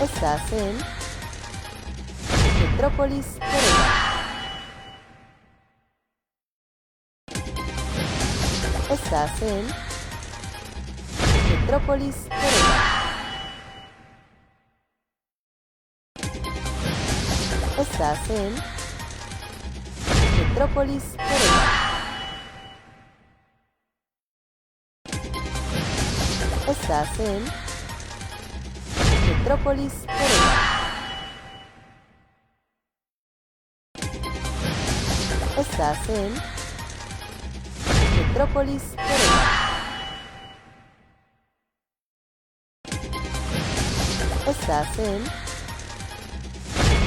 Estás en Metrópolis Corea. Estás en Metrópolis Corea. Estás en Metrópolis Corea. Estás en Metrópolis Corea. Estás en Metrópolis Corea. Estás en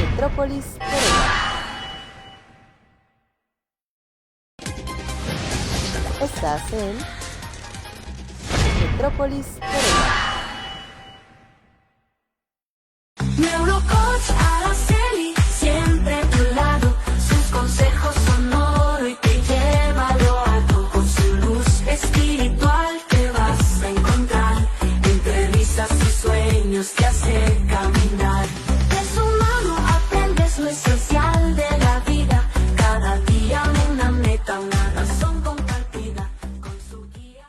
Metrópolis Corea. Estás en Metrópolis Corea. Neurocoach Araceli, siempre a tu lado. Sus consejos son oro y te lleva a lo alto. Con su luz espiritual te vas a encontrar. Entre risas y sueños te hace caminar. De su mano aprendes lo esencial de la vida. Cada día una meta, una razón compartida. Con su guía.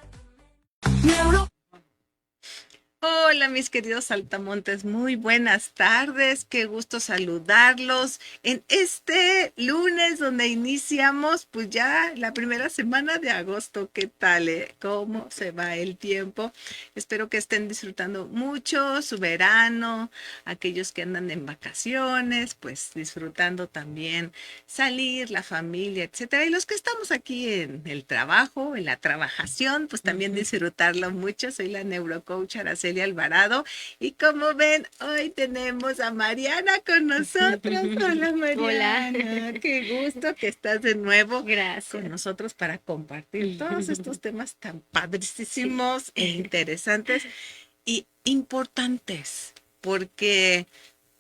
Hola mis queridos saltamontes, muy buenas tardes, qué gusto saludarlos en este lunes donde iniciamos pues ya la primera semana de agosto. ¿Qué tal? ¿Cómo se va el tiempo? Espero que estén disfrutando mucho su verano, aquellos que andan en vacaciones, pues disfrutando también salir, la familia, etcétera. Y los que estamos aquí en el trabajo, en la trabajación, pues también disfrutarlo mucho. Soy la neurocoach Araceli Alvarado y como ven, hoy tenemos a Mariana con nosotros. Hola Mariana, qué gusto que estás de nuevo Gracias. con nosotros para compartir todos estos temas tan padrísimos e interesantes y importantes, porque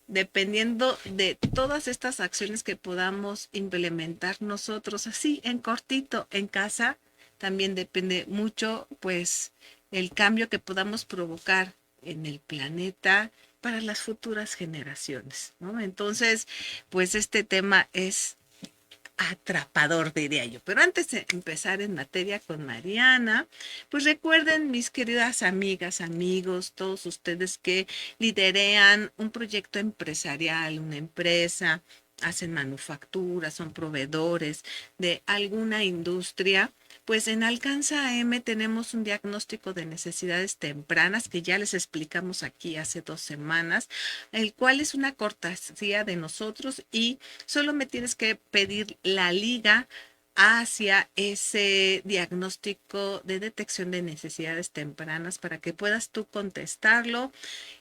dependiendo de todas estas acciones que podamos implementar nosotros así en cortito en casa, también depende mucho pues el cambio que podamos provocar en el planeta para las futuras generaciones, ¿no? Entonces, pues este tema es atrapador, diría yo. Pero antes de empezar en materia con Mariana, pues recuerden, mis queridas amigas, amigos, todos ustedes que liderean un proyecto empresarial, una empresa, hacen manufacturas, son proveedores de alguna industria, pues en Alcanza M tenemos un diagnóstico de necesidades tempranas que ya les explicamos aquí hace 2 semanas, el cual es una cortesía de nosotros y solo me tienes que pedir la liga hacia ese diagnóstico de detección de necesidades tempranas para que puedas tú contestarlo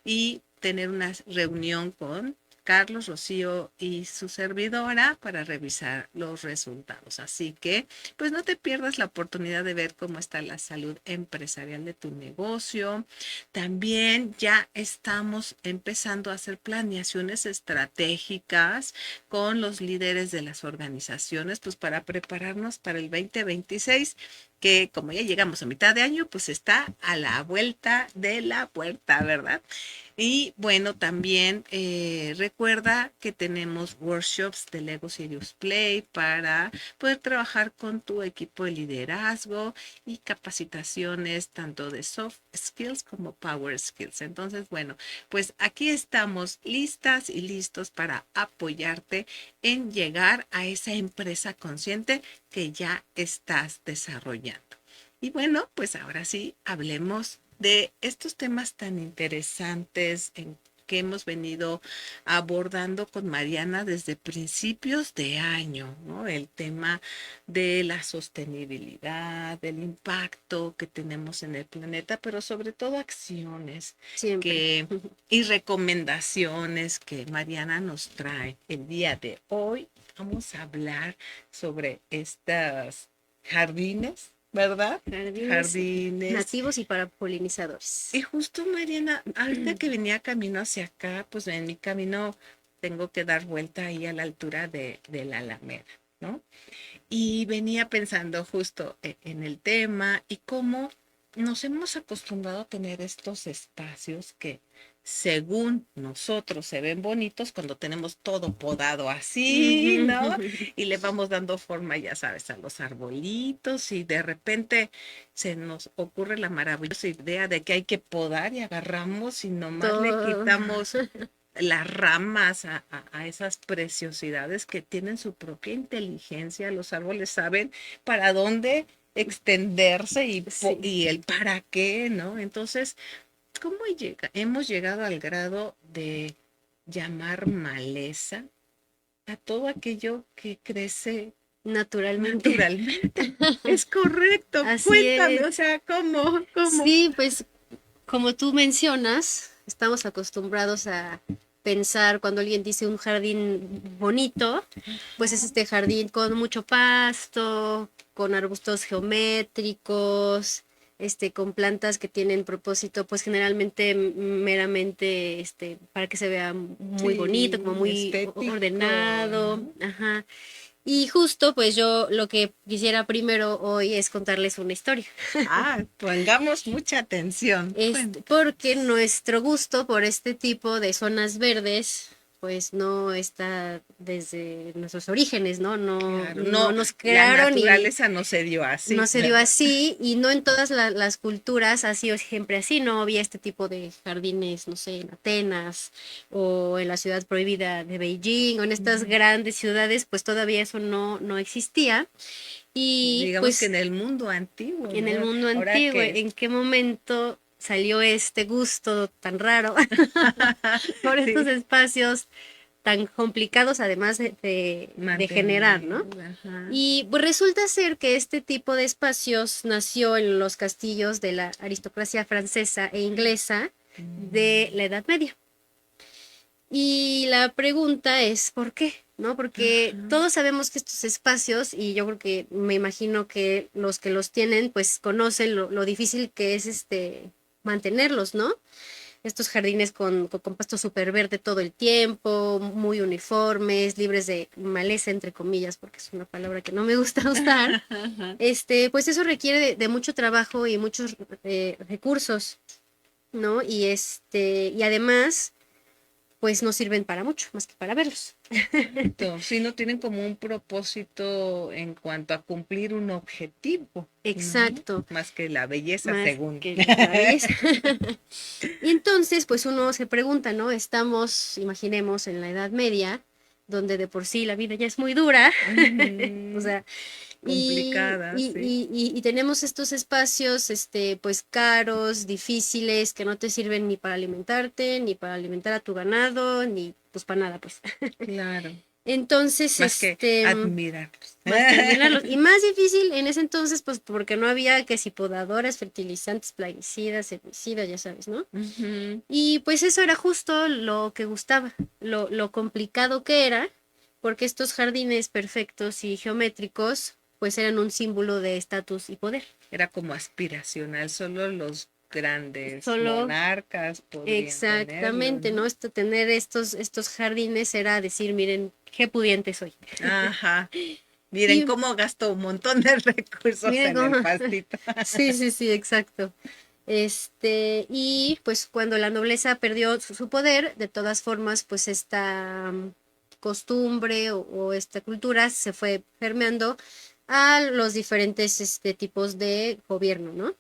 y tener una reunión con Carlos, Rocío y su servidora para revisar los resultados. Así que, pues no te pierdas la oportunidad de ver cómo está la salud empresarial de tu negocio. También ya estamos empezando a hacer planeaciones estratégicas con los líderes de las organizaciones, pues para prepararnos para el 2026, que como ya llegamos a mitad de año, pues está a la vuelta de la puerta, ¿verdad? Y bueno, también recuerda que tenemos workshops de Lego Serious Play para poder trabajar con tu equipo de liderazgo y capacitaciones tanto de soft skills como power skills. Entonces, bueno, pues aquí estamos listas y listos para apoyarte en llegar a esa empresa consciente que ya estás desarrollando. Y bueno, pues ahora sí, hablemos de estos temas tan interesantes que hemos venido abordando con Mariana desde principios de año, ¿no? El tema de la sostenibilidad, del impacto que tenemos en el planeta, pero sobre todo acciones Siempre. y recomendaciones que Mariana nos trae. El día de hoy vamos a hablar sobre estas jardines, ¿verdad? Jardines. Nativos y para polinizadores. Y justo, Mariana, ahorita que venía camino hacia acá, pues en mi camino tengo que dar vuelta ahí a la altura de la Alameda, ¿no? Y venía pensando justo en el tema y cómo nos hemos acostumbrado a tener estos espacios que según nosotros se ven bonitos cuando tenemos todo podado así, ¿no? Y le vamos dando forma, ya sabes, a los arbolitos y de repente se nos ocurre la maravillosa idea de que hay que podar y agarramos y nomás le Todo. quitamos las ramas a esas preciosidades que tienen su propia inteligencia. Los árboles saben para dónde extenderse Sí. y el para qué, ¿no? Entonces, ¿cómo hemos llegado al grado de llamar maleza a todo aquello que crece Naturalmente. naturalmente? Es correcto. Así Cuéntame, es. o sea, ¿cómo? ¿Cómo? Sí, pues como tú mencionas, estamos acostumbrados a pensar cuando alguien dice un jardín bonito, pues es este jardín con mucho pasto, con arbustos geométricos, con plantas que tienen propósito, pues generalmente meramente para que se vea muy bonito, como Sí, muy estético, ordenado, ¿no? ajá. Y justo, pues yo lo que quisiera primero hoy es contarles una historia. Pongamos mucha atención. Porque nuestro gusto por este tipo de zonas verdes, pues no está desde nuestros orígenes, ¿no? Claro, No no, nos la crearon y naturaleza no se dio no así, se dio ¿verdad? así, y no en todas las culturas ha sido siempre así, no había este tipo de jardines, no sé, en Atenas o en la ciudad prohibida de Beijing o en estas grandes ciudades, pues todavía eso no existía. Y Digamos que pues en el mundo antiguo, en el ¿no? mundo Ahora antiguo, que ¿en qué momento salió este gusto tan raro por estos sí, espacios tan complicados, además de generar, ¿no? mantener, ajá. Y pues resulta ser que este tipo de espacios nació en los castillos de la aristocracia francesa e inglesa de la Edad Media. Y la pregunta es, ¿por qué? ¿No? Porque Ajá. todos sabemos que estos espacios, y yo creo que me imagino que los tienen, pues conocen lo difícil que es mantenerlos, ¿no? Estos jardines con pasto súper verde todo el tiempo, muy uniformes, libres de maleza, entre comillas, porque es una palabra que no me gusta usar. Ajá. Pues eso requiere de mucho trabajo y muchos recursos, ¿no? Y además pues no sirven para mucho, más que para verlos. Sí, no tienen como un propósito en cuanto a cumplir un objetivo, ¿no? Exacto, Más que la belleza, más según. que la belleza. Y entonces, pues uno se pregunta, ¿no? Estamos, imaginemos, en la Edad Media, donde de por sí la vida ya es muy dura, o Ujú. sea, Complicada, sí. y tenemos estos espacios, pues caros, difíciles, que no te sirven ni para alimentarte, ni para alimentar a tu ganado, ni pues para nada, pues. Claro. Entonces, Más que admirarlos. más que admirarlos. Y más difícil en ese entonces, pues porque no había que si podadoras, fertilizantes, plaguicidas, herbicidas, ya sabes, ¿no? Ujú. Y pues eso era justo lo que gustaba, lo complicado que era, porque estos jardines perfectos y geométricos, pues eran un símbolo de estatus y poder. Era como aspiracional, solo los grandes Solo monarcas podrían tenerlo, exactamente, ¿no? ¿no? Tener estos jardines era decir, miren, qué pudiente soy. Ajá. Miren Y cómo gastó un montón de recursos miren en el cómo, pastito. sí, exacto. Y pues cuando la nobleza perdió su poder, de todas formas, pues esta costumbre o esta cultura se fue permeando a los diferentes tipos de gobierno, ¿no?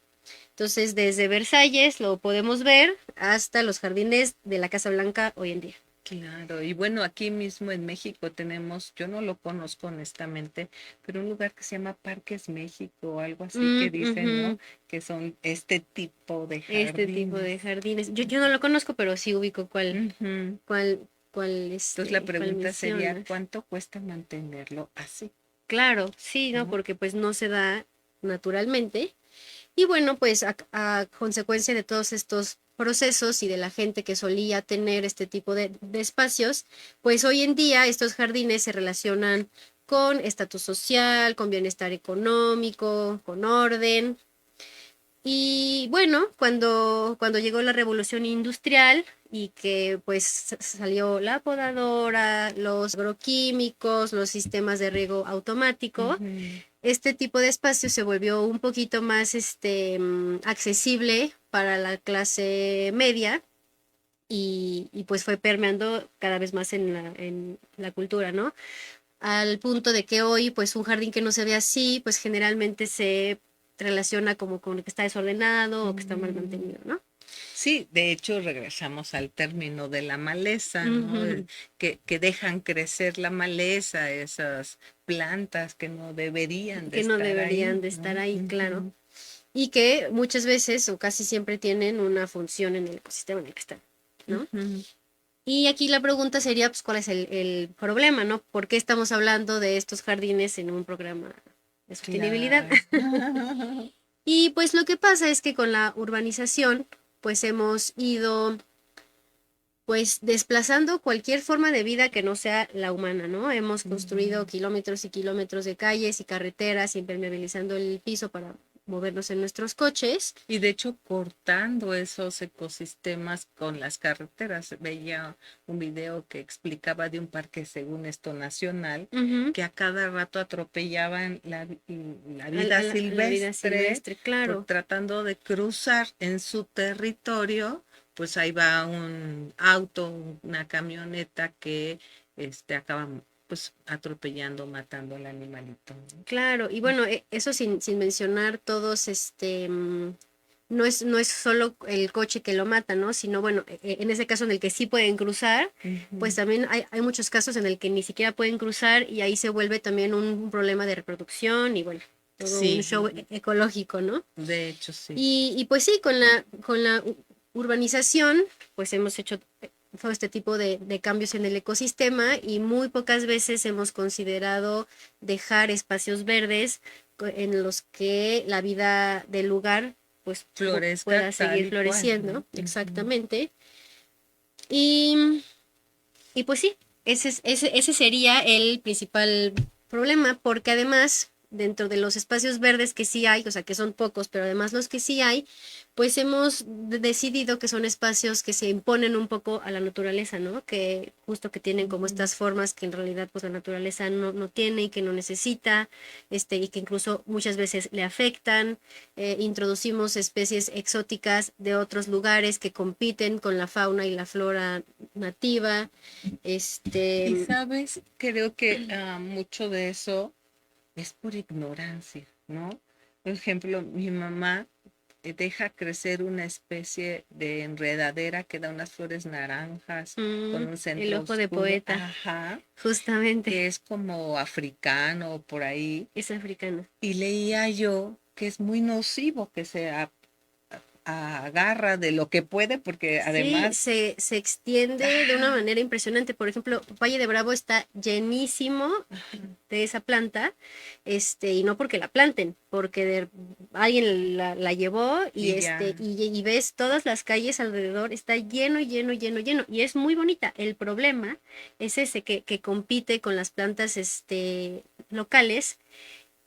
Entonces, desde Versalles lo podemos ver hasta los jardines de la Casa Blanca hoy en día. Claro, y bueno, aquí mismo en México tenemos, yo no lo conozco honestamente, pero un lugar que se llama Parques México o algo así que dicen, ¿no? Ujú. Que son este tipo de Este tipo de jardines. jardines. Yo no lo conozco, pero sí ubico Ujú. cuál, Entonces la cuál pregunta sería, mencionas. ¿cuánto cuesta mantenerlo así? Claro, sí, ¿no? ¿No? Porque pues no se da naturalmente. Y bueno, pues a consecuencia de todos estos procesos y de la gente que solía tener este tipo de espacios, pues hoy en día estos jardines se relacionan con estatus social, con bienestar económico, con orden. Y bueno, cuando llegó la revolución industrial y que pues salió la podadora, los agroquímicos, los sistemas de riego automático, Ujú. este tipo de espacio se volvió un poquito más accesible para la clase media y pues fue permeando cada vez más en la cultura, ¿no? Al punto de que hoy, pues un jardín que no se ve así, pues generalmente se relaciona como con que está desordenado o que está mal mantenido, ¿no? Sí, de hecho regresamos al término de la maleza, ¿no? Ujú. Que dejan crecer la maleza, esas plantas que no deberían de Que no estar deberían ahí, de estar ¿no? ahí, claro. Y que muchas veces o casi siempre tienen una función en el ecosistema en el que están, ¿no? Ujú. Y aquí la pregunta sería, pues, ¿cuál es el problema, no? ¿Por qué estamos hablando de estos jardines en un programa de sostenibilidad? Claro. Y pues lo que pasa es que con la urbanización, pues hemos ido pues desplazando cualquier forma de vida que no sea la humana, ¿no? Hemos construido Ujú. kilómetros y kilómetros de calles y carreteras, impermeabilizando el piso para movernos en nuestros coches. Y de hecho, cortando esos ecosistemas con las carreteras. Veía un video que explicaba de un parque, según esto, nacional, Ujú. que a cada rato atropellaban la A, vida a la vida silvestre silvestre, por claro. tratando de cruzar en su territorio. Pues ahí va un auto, una camioneta que acaba pues atropellando, matando al animalito, ¿no? Claro, y bueno, eso sin mencionar todos, no es solo el coche que lo mata, ¿no? Sino, bueno, en ese caso en el que sí pueden cruzar, pues Ujú. también hay muchos casos en el que ni siquiera pueden cruzar y ahí se vuelve también un problema de reproducción y bueno, todo un Sí, show ecológico, ¿no? de hecho sí. Y pues sí, con la urbanización, pues hemos hecho todo este tipo de cambios en el ecosistema y muy pocas veces hemos considerado dejar espacios verdes en los que la vida del lugar pues Florezca pueda tal seguir y cual, floreciendo, ¿no? Ujú. exactamente. Y, y pues sí, ese sería el principal problema, porque además, dentro de los espacios verdes que sí hay, o sea, que son pocos, pero además los que sí hay, pues hemos decidido que son espacios que se imponen un poco a la naturaleza, ¿no? Que justo que tienen como Ujú. estas formas que en realidad pues la naturaleza no tiene y que no necesita, y que incluso muchas veces le afectan. Introducimos especies exóticas de otros lugares que compiten con la fauna y la flora nativa. Y Este, sabes, creo que mucho de eso es por ignorancia, ¿no? Por ejemplo, mi mamá deja crecer una especie de enredadera que da unas flores naranjas con un el centro ojo de oscuro, poeta, ajá, justamente, que es como africano por ahí. es africano. Y leía yo que es muy nocivo que se agarra de lo que puede, porque Sí, además, se extiende de una ajá, manera impresionante. Por ejemplo, Valle de Bravo está llenísimo de esa planta, y no porque la planten, porque alguien la llevó y y ya. y ves todas las calles alrededor, está lleno, lleno, lleno, lleno, y es muy bonita. El problema es ese que compite con las plantas, locales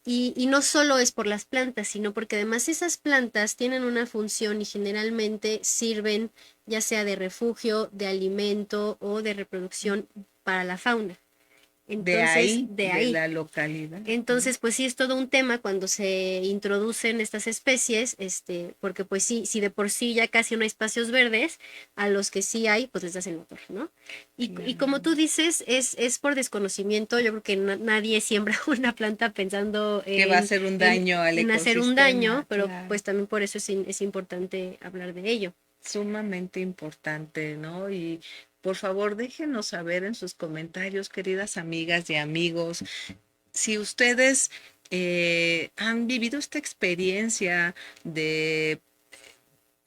y no solo es por las plantas, sino porque además esas plantas tienen una función y generalmente sirven ya sea de refugio, de alimento o de reproducción para la fauna. De Entonces, ahí, de de ahí. la localidad, ¿no? Entonces, pues sí es todo un tema cuando se introducen estas especies, porque pues sí, si de por sí ya casi no hay espacios verdes, a los que sí hay, pues les das el motor, ¿no? Y como tú Claro. dices, es por desconocimiento, yo creo que nadie siembra una planta pensando Que va a hacer un daño al en hacer un daño, ecosistema, pero claro. pues también por eso es importante hablar de ello. Sumamente importante, ¿no? Y por favor, déjenos saber en sus comentarios, queridas amigas y amigos, si ustedes han vivido esta experiencia de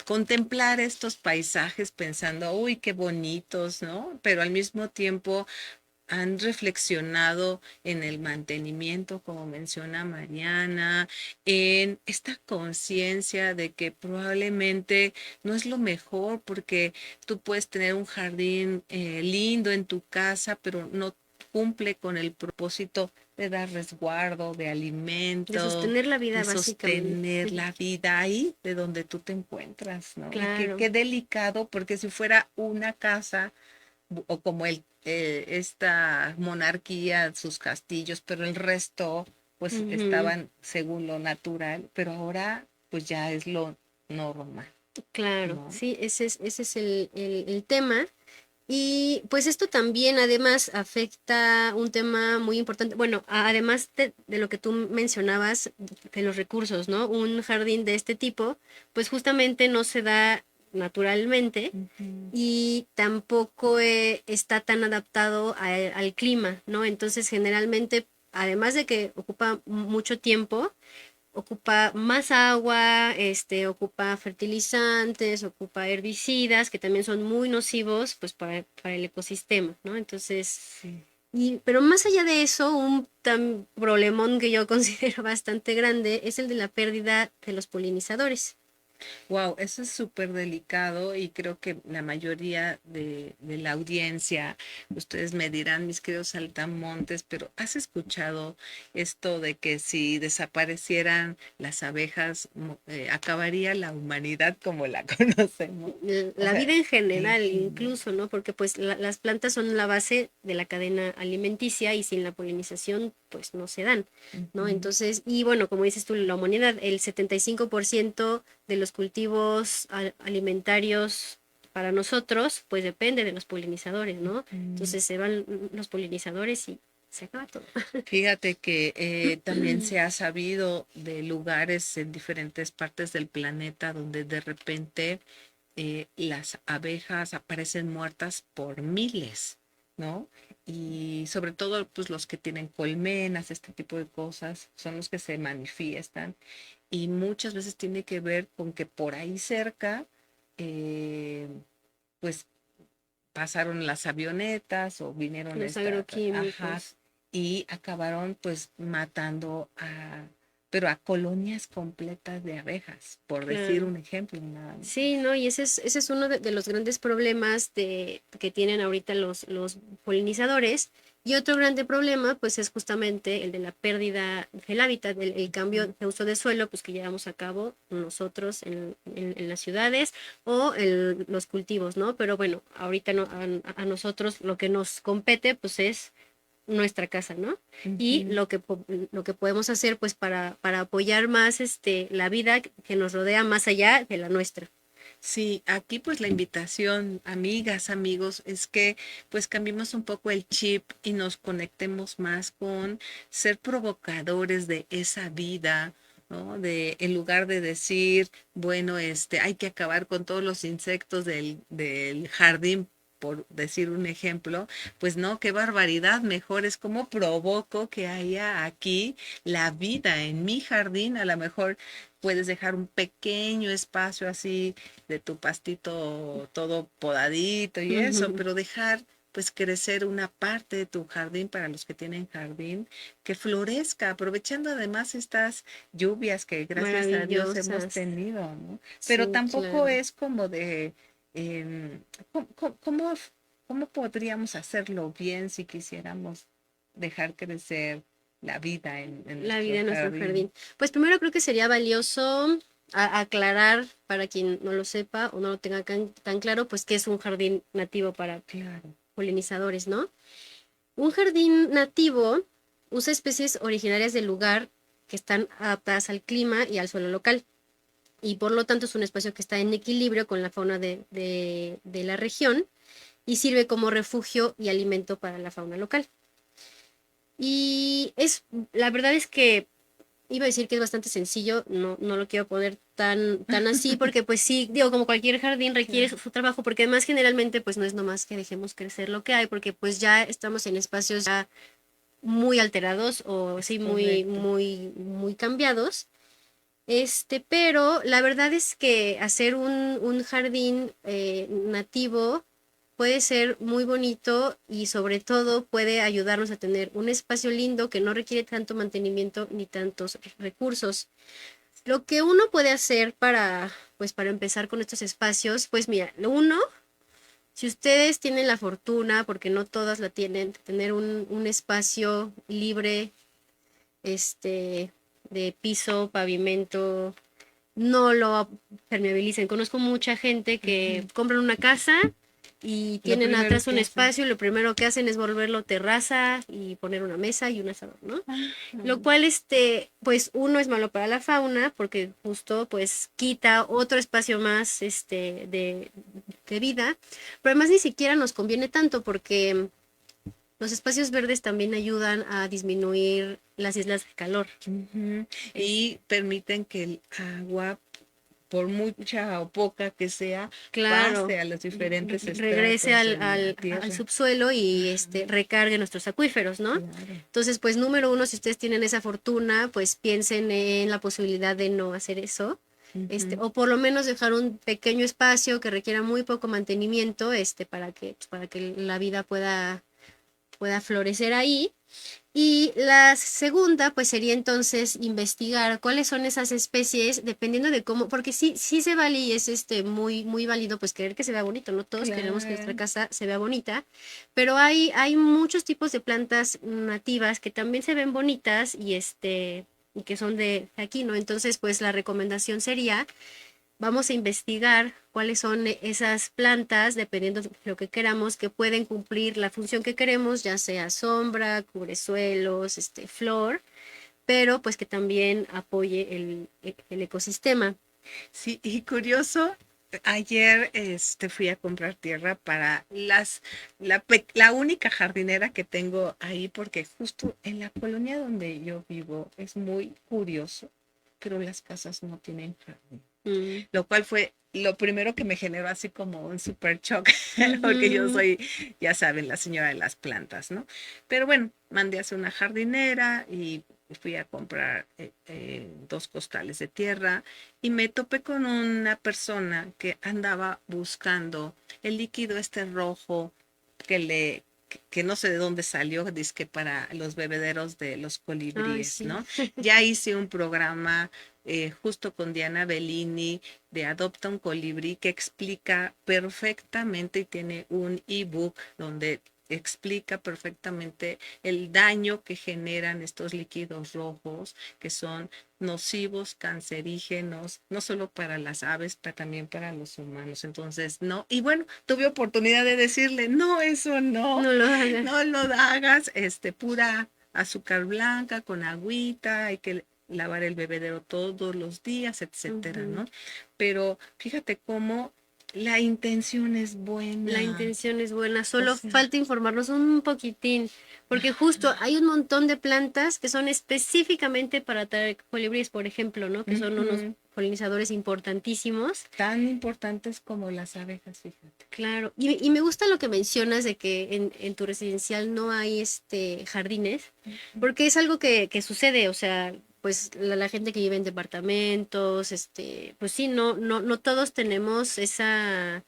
contemplar estos paisajes pensando, uy, qué bonitos, ¿no? Pero al mismo tiempo han reflexionado en el mantenimiento, como menciona Mariana, en esta conciencia de que probablemente no es lo mejor porque tú puedes tener un jardín lindo en tu casa, pero no cumple con el propósito de dar resguardo, de De alimento, sostener la de vida, básicamente. sostener la vida ahí de donde tú te encuentras, ¿no? Y Claro. qué delicado, porque si fuera una casa o como esta monarquía, sus castillos, pero el resto pues Ujú. estaban según lo natural, pero ahora pues ya es lo normal. Claro, ¿no? sí, ese es el tema. Y pues esto también además afecta un tema muy importante, bueno, además de lo que tú mencionabas de los recursos, ¿no? Un jardín de este tipo, pues justamente no se da naturalmente Ujú. y tampoco está tan adaptado al clima, ¿no? Entonces generalmente, además de que ocupa mucho tiempo, ocupa más agua, ocupa fertilizantes, ocupa herbicidas que también son muy nocivos pues para el ecosistema, ¿no? Entonces, Sí. pero más allá de eso, un tan problemón que yo considero bastante grande es el de la pérdida de los polinizadores. Wow, eso es súper delicado y creo que la mayoría de la audiencia, ustedes me dirán, mis queridos saltamontes, pero ¿has escuchado esto de que si desaparecieran las abejas, acabaría la humanidad como la conocemos? O La sea, vida en general sí. incluso, ¿no? Porque pues las plantas son la base de la cadena alimenticia y sin la polinización pues no se dan, ¿no? Ujú. Entonces, y bueno, como dices tú, la humanidad, el 75% de los cultivos alimentarios para nosotros pues depende de los polinizadores, ¿no? Mm. Entonces se van los polinizadores y se acaba todo. Fíjate que también se ha sabido de lugares en diferentes partes del planeta donde de repente las abejas aparecen muertas por miles, ¿no? Y sobre todo, pues los que tienen colmenas, este tipo de cosas, son los que se manifiestan. Y muchas veces tiene que ver con que por ahí cerca, eh, pues pasaron las avionetas o vinieron Los estas, ajá, agroquímicos. y acabaron pues matando pero a colonias completas de abejas, por decir Claro. un ejemplo, nada más. Sí, ¿no? Y ese es uno de los grandes problemas que tienen ahorita los polinizadores. Y otro grande problema, pues, es justamente el de la pérdida del hábitat, el cambio de uso de suelo, pues, que llevamos a cabo nosotros en las ciudades o en los cultivos, ¿no? Pero bueno, ahorita no, a nosotros lo que nos compete, pues, es nuestra casa, ¿no? Y Ujú. lo que podemos hacer, pues, para apoyar más la vida que nos rodea más allá de la nuestra. Sí, aquí pues la invitación, amigas, amigos, es que pues cambiemos un poco el chip y nos conectemos más con ser provocadores de esa vida, ¿no? De, en lugar de decir, bueno, hay que acabar con todos los insectos del jardín, por decir un ejemplo, pues no, qué barbaridad, mejor es como provoco que haya aquí la vida en mi jardín, a lo mejor puedes dejar un pequeño espacio así de tu pastito todo podadito y eso, pero dejar pues crecer una parte de tu jardín para los que tienen jardín, que florezca, aprovechando además estas lluvias que gracias a Dios hemos Maravillosas. tenido, ¿no? Pero Sí, tampoco claro. es como de, ¿cómo, cómo podríamos hacerlo bien si quisiéramos dejar crecer la vida en La nuestro vida en nuestro jardín? jardín. Pues primero creo que sería valioso aclarar para quien no lo sepa o no lo tenga tan claro, pues que es un jardín nativo para Claro. polinizadores, ¿no? Un jardín nativo usa especies originarias del lugar que están adaptadas al clima y al suelo local. Y por lo tanto es un espacio que está en equilibrio con la fauna de la región y sirve como refugio y alimento para la fauna local. Y la verdad es que iba a decir que es bastante sencillo, no lo quiero poner tan así, porque pues sí, digo, como cualquier jardín requiere Claro, su trabajo, porque además generalmente pues no es nomás que dejemos crecer lo que hay, porque pues ya estamos en espacios ya muy alterados o es sí, muy, correcto. muy, muy cambiados. Pero la verdad es que hacer un jardín nativo puede ser muy bonito y sobre todo puede ayudarnos a tener un espacio lindo que no requiere tanto mantenimiento ni tantos recursos. Lo que uno puede hacer pues para empezar con estos espacios, pues mira, lo uno, si ustedes tienen la fortuna, porque no todas la tienen, de tener un espacio libre, este, de piso, pavimento, no lo permeabilicen. Conozco mucha gente que Ujú. compran una casa y tienen primero atrás un que hacen. espacio y lo primero que hacen es volverlo terraza y poner una mesa y un asador, ¿no? Ah, Lo cual, pues uno es malo para la fauna porque justo pues quita otro espacio más, de vida, pero además ni siquiera nos conviene tanto porque los espacios verdes también ayudan a disminuir las islas de calor. ujú. Y permiten que el agua, por mucha o poca que sea, Claro, pase a los diferentes regrese estratos de la al tierra. subsuelo y Ajá, recargue nuestros acuíferos, ¿no? claro. Entonces, pues número uno, si ustedes tienen esa fortuna, pues piensen en la posibilidad de no hacer eso. Ujú. O por lo menos dejar un pequeño espacio que requiera muy poco mantenimiento, para que la vida pueda florecer ahí. Y la segunda, pues sería entonces investigar cuáles son esas especies, dependiendo de cómo, porque sí se vale y es muy, muy válido, pues querer que se vea bonito, ¿no? Todos queremos que nuestra Claro. casa se vea bonita, pero hay muchos tipos de plantas nativas que también se ven bonitas y que son de aquí, ¿no? Entonces, pues la recomendación sería vamos a investigar cuáles son esas plantas, dependiendo de lo que queramos, que pueden cumplir la función que queremos, ya sea sombra, cubresuelos, flor, pero pues que también apoye el ecosistema. Sí, y curioso, ayer fui a comprar tierra para la única jardinera que tengo ahí, porque justo en la colonia donde yo vivo es muy curioso, pero las casas no tienen jardín. Mm. Lo cual fue lo primero que me generó así como un super shock, porque yo Ujú. soy, ya saben, la señora de las plantas, ¿no? Pero bueno, mandé a hacer una jardinera y fui a comprar 2 costales de tierra y me topé con una persona que andaba buscando el líquido rojo que no sé de dónde salió, que para los bebederos de los Ay, colibríes, sí. ¿no? Ya hice un programa justo con Diana Bellini de Adopta un Colibrí que explica perfectamente y tiene un ebook donde explica perfectamente el daño que generan estos líquidos rojos que son nocivos, cancerígenos, no solo para las aves, pero también para los humanos. Entonces, no, y bueno, tuve oportunidad de decirle, no, eso no, No lo hagas. no lo hagas, pura azúcar blanca con agüita, hay que lavar el bebedero todos los días, etcétera, Ujú. ¿no? Pero fíjate cómo la intención es La buena. intención es buena, O solo sea, falta informarnos un poquitín, porque justo hay un montón de plantas que son específicamente para atraer colibríes, por ejemplo, ¿no? Que son unos ujú, polinizadores importantísimos. tan importantes como las abejas, fíjate. Claro, y me gusta lo que mencionas de que en tu residencial no hay jardines, porque es algo que sucede, o sea, pues la gente que vive en departamentos, pues sí, no todos tenemos esa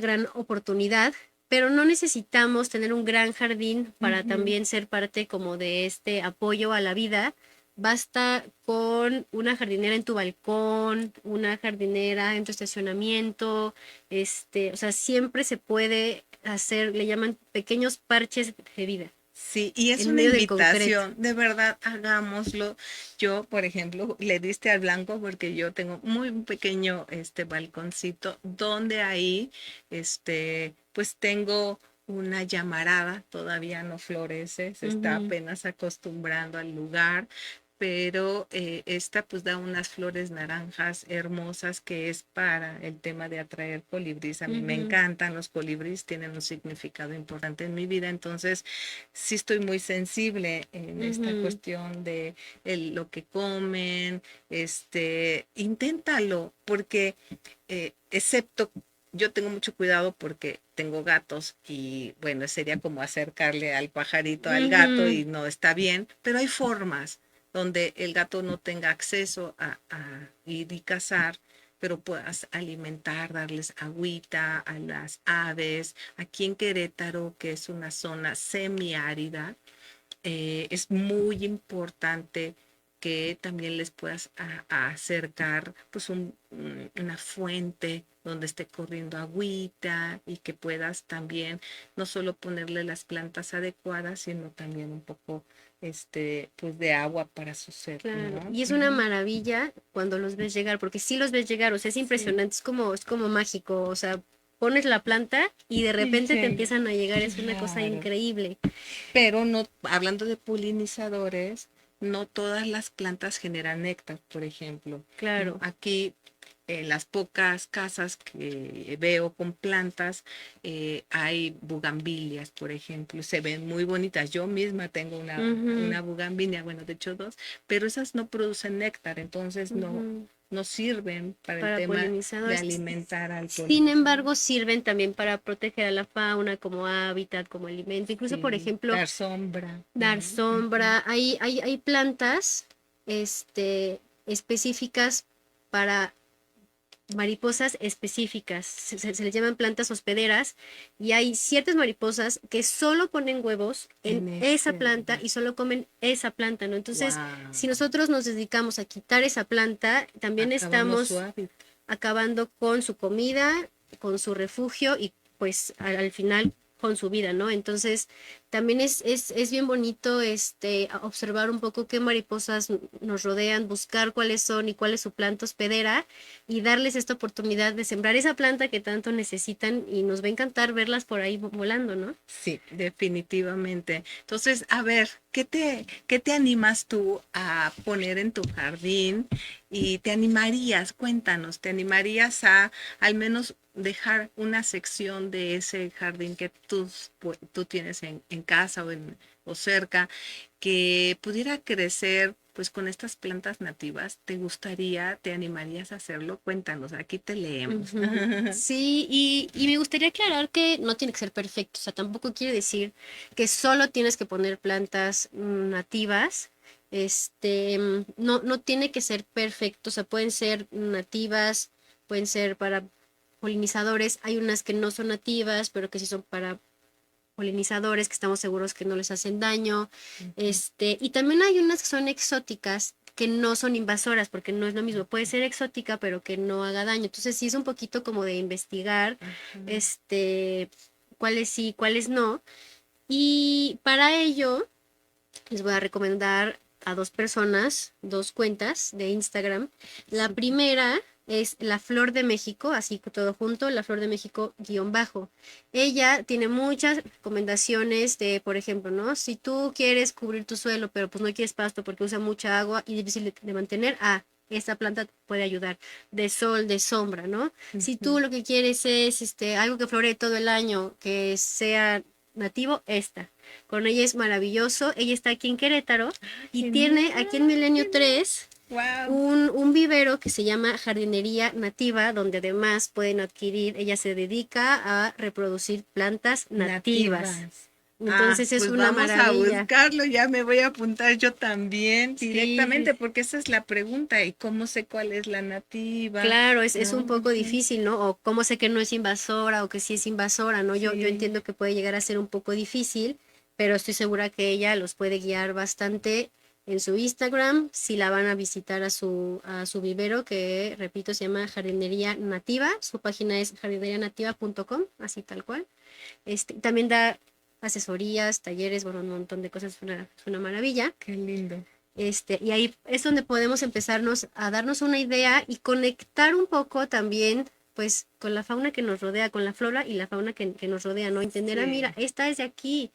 gran oportunidad, pero no necesitamos tener un gran jardín para Ujú. también ser parte como de este apoyo a la vida. Basta con una jardinera en tu balcón, una jardinera en tu estacionamiento, o sea, siempre se puede hacer, le llaman pequeños parches de vida Sí, y es en una medio del concreto. invitación, de verdad, hagámoslo. Yo, por ejemplo, le diste al blanco porque yo tengo muy un pequeño balconcito donde ahí pues tengo una llamarada, todavía no florece, se está Ujú, apenas acostumbrando al lugar, pero esta pues da unas flores naranjas hermosas que es para el tema de atraer colibríes. A mí me ujú, encantan los colibríes, tienen un significado importante en mi vida, entonces sí estoy muy sensible en esta ujú. cuestión de lo que comen, inténtalo, porque excepto yo tengo mucho cuidado porque tengo gatos y bueno, sería como acercarle al pajarito al gato Ujú. y no está bien, pero hay formas donde el gato no tenga acceso a ir y cazar, pero puedas alimentar, darles agüita a las aves. Aquí en Querétaro, que es una zona semiárida, es muy importante que también les puedas acercar pues una fuente donde esté corriendo agüita y que puedas también no solo ponerle las plantas adecuadas, sino también un poco pues de agua para su sed, Claro, ¿no? y es una Ujú. maravilla cuando los ves llegar, porque sí los ves llegar, o sea, es Sí. impresionante, es como mágico, o sea, pones la planta y de repente te Sí. empiezan a llegar, es una cosa Claro. increíble. Pero no, hablando de polinizadores, no todas las plantas generan néctar, por ejemplo, ¿no? Claro. Aquí, en las pocas casas que veo con plantas, hay bugambilias, por ejemplo, se ven muy bonitas. Yo misma tengo Ujú, una bugambilia, bueno, de hecho dos, pero esas no producen néctar, entonces ujú. no sirven para el Para tema de polinizadores. alimentar al Sin polinizador. embargo, sirven también para proteger a la fauna como hábitat, como alimento. Incluso, por Sí, ejemplo, dar sombra, dar ¿no? Ujú. sombra. Hay plantas específicas para mariposas específicas, se les llaman plantas hospederas y hay ciertas mariposas que solo ponen huevos en En esa ese planta lugar. y solo comen esa planta, ¿no? Entonces, si Wow. nosotros nos dedicamos a quitar esa planta, también Acabamos su estamos hábitat. acabando con su comida, con su refugio y pues al final con su vida, ¿no? Entonces, también es bien bonito observar un poco qué mariposas nos rodean, buscar cuáles son y cuál es su planta hospedera y darles esta oportunidad de sembrar esa planta que tanto necesitan y nos va a encantar verlas por ahí volando, ¿no? Sí, definitivamente. Entonces, a ver, qué te animas tú a poner en tu jardín? Y te animarías, cuéntanos, ¿te animarías a al menos dejar una sección de ese jardín que tú tienes en casa o cerca, que pudiera crecer pues con estas plantas nativas? ¿Te gustaría, te animarías a hacerlo? Cuéntanos, aquí te leemos. Ujú. Sí, y me gustaría aclarar que no tiene que ser perfecto, o sea, tampoco quiere decir que solo tienes que poner plantas nativas, no tiene que ser perfecto, o sea, pueden ser nativas, pueden ser para polinizadores, hay unas que no son nativas, pero que sí son para polinizadores, que estamos seguros que no les hacen daño, y también hay unas que son exóticas, que no son invasoras, porque no es lo mismo, puede ser exótica, pero que no haga daño. Entonces sí es un poquito como de investigar, Ajá. cuáles sí, cuáles no. Y para ello les voy a recomendar a dos personas, dos cuentas de Instagram. La Súper. primera es La Flor de México, así que todo junto, La Flor de México guión bajo. Ella tiene muchas recomendaciones de, por ejemplo, ¿no? Si tú quieres cubrir tu suelo, pero pues no quieres pasto porque usa mucha agua y es difícil de mantener, esta planta puede ayudar de sol, de sombra, ¿no? Si tú Ujú. lo que quieres es algo que floree todo el año, que sea nativo, esta. Con ella es maravilloso. Ella está aquí en Querétaro y tiene aquí en Genial, Milenio genial. 3 Wow. un vivero que se llama Jardinería Nativa, donde además pueden adquirir, ella se dedica a reproducir plantas nativas. Nativas. Ah, Entonces es pues una vamos a maravilla. buscarlo, ya me voy a apuntar yo también Sí, sí, directamente, porque esa es la pregunta, ¿y cómo sé cuál es la nativa? claro, es ¿No? un poco Ujú. difícil, ¿no? O cómo sé que no es invasora o que sí es invasora, ¿no? Yo Sí. entiendo que puede llegar a ser un poco difícil, pero estoy segura que ella los puede guiar bastante en su Instagram, si la van a visitar a su vivero, que repito, se llama Jardinería Nativa, su página es jardinerianativa.com, así tal cual. También da asesorías, talleres, bueno, un montón de cosas, es una maravilla. Qué lindo. Y ahí es donde podemos empezarnos a darnos una idea y conectar un poco también, pues, con la fauna que nos rodea, con la flora y la fauna que nos rodea, ¿no? Entender, mira, Sí. esta es de aquí,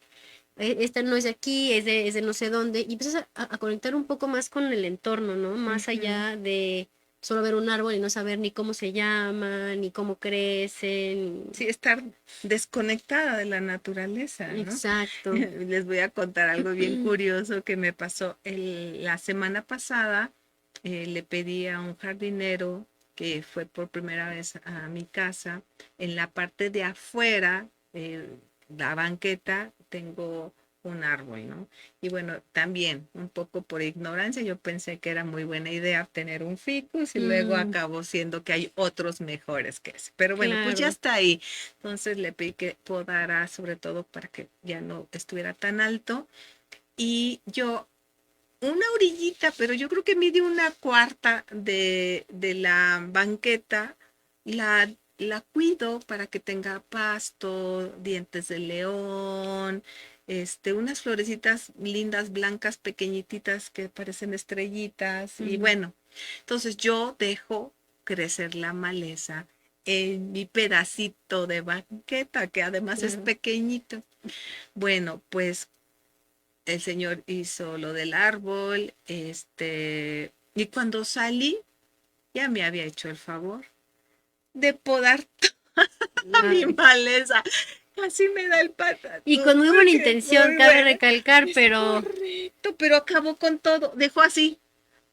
esta no es de aquí, es de no sé dónde, y empiezas a conectar un poco más con el entorno, ¿no? Más Ujú. allá de solo ver un árbol y no saber ni cómo se llama, ni cómo crecen. Sí, estar desconectada de la naturaleza, ¿no? Exacto. Les voy a contar algo bien curioso que me pasó la semana pasada. Le pedí a un jardinero que fue por primera vez a mi casa. En la parte de afuera, la banqueta, tengo un árbol, ¿no? Y bueno, también un poco por ignorancia, yo pensé que era muy buena idea tener un ficus y luego Mm, acabó siendo que hay otros mejores que ese. Pero bueno, pues ya claro. está ahí. Entonces le pedí que podara, sobre todo para que ya no estuviera tan alto. Y yo una orillita, pero yo creo que mide una cuarta de la banqueta, la cuido para que tenga pasto, dientes de león, unas florecitas lindas, blancas, pequeñititas que parecen estrellitas. Y Ujú. bueno, entonces yo dejo crecer la maleza en mi pedacito de banqueta, que además es Claro. pequeñito. Bueno, pues el señor hizo lo del árbol, y cuando salí, ya me había hecho el favor de podar mi Ay. maleza. Casi me da el Y patatús, con muy buena porque intención, muy cabe buena. recalcar, Es pero correcto, pero acabó con todo. Dejó así,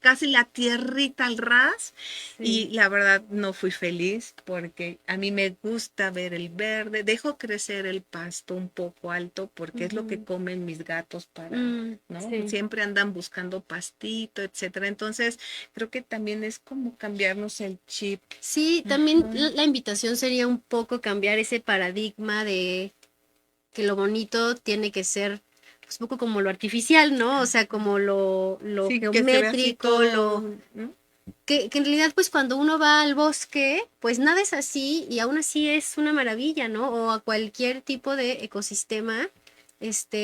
casi la tierrita al ras. Y sí. la verdad no fui feliz porque a mí me gusta ver el verde. Dejo crecer el pasto un poco alto porque es lo que Ujú. comen mis gatos para, ¿no? Sí. Siempre andan buscando pastito, etcétera. Entonces, creo que también es como cambiarnos el chip. Sí, también Ajá. la invitación sería un poco cambiar ese paradigma de que lo bonito tiene que ser pues, un poco como lo artificial, ¿no? O sea, como lo Sí, que se ve así geométrico, lo todo, ¿no? que en realidad pues cuando uno va al bosque, pues nada es así y aún así es una maravilla, ¿no? O a cualquier tipo de ecosistema,